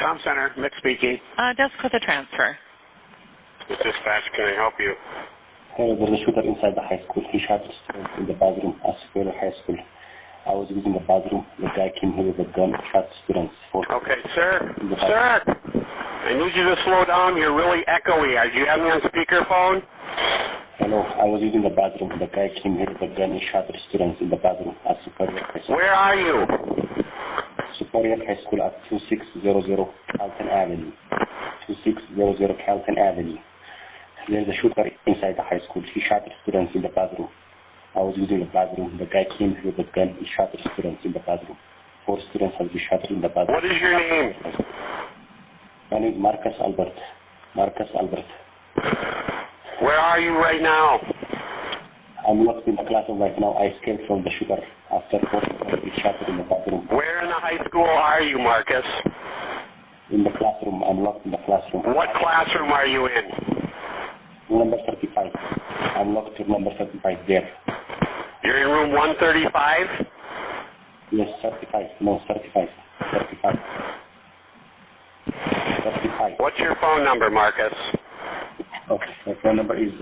Tom Center, Mick speaking. Desk with a transfer. This is dispatch. Can I help you? Hey, there's a shooter inside the high school. He shot the students in the bathroom at Superior High School. I was using the bathroom. The guy came here with a gun, shot the students. Okay, sir. Sir, I need you to slow down. You're really echoey. Do you have me on speakerphone? Hello, I was using the bathroom. The guy came here with a gun and shot the students in the bathroom at Superior High School. Where are you? Superior High School at 2600 Carlton Avenue. 2600 Carlton Avenue. There's a shooter inside the high school. He shot the students in the bathroom. I was using the bathroom. The guy came here with a gun and shot the students in the bathroom. 4 students have been shot in the bathroom. What is your name? My name is Marcus Albert. Marcus Albert. Where are you right now? I'm locked in the classroom right now. I escaped from the shooter after 4 students have been shot in the bathroom. Where in the high school are you, Marcus? In the classroom. I'm locked in the classroom. What classroom are you in? Number 35. I'm locked to number 35 there. You're in room 135? Yes, 35. No, 35. 35. 35. What's your phone number, Marcus? Okay, my phone number is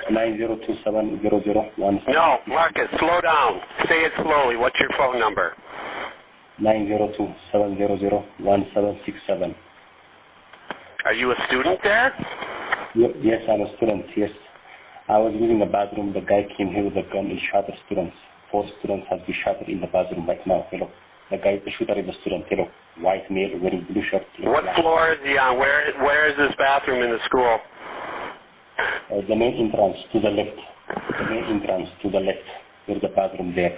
90270017. No, Marcus, slow down. Say it slowly. What's your phone number? 902-700-1767. Are you a student there? Yes, I'm a student, yes. I was using the bathroom. The guy came here with a gun and shot the students. 4 students have been shot in the bathroom right now. Hello. The shooter is a student. Hello. White male wearing blue shirt. What floor is he on? Where is this bathroom in the school? The main entrance to the left. The main entrance to the left. There's a bathroom there.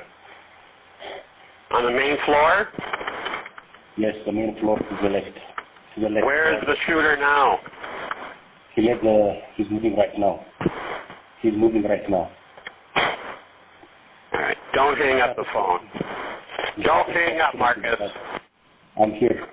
On the main floor? Yes, the main floor to the left. To the left. Where is the shooter now? He's moving right now. He's moving right now. All right. Don't hang up the phone. Don't hang up, Marcus. I'm here.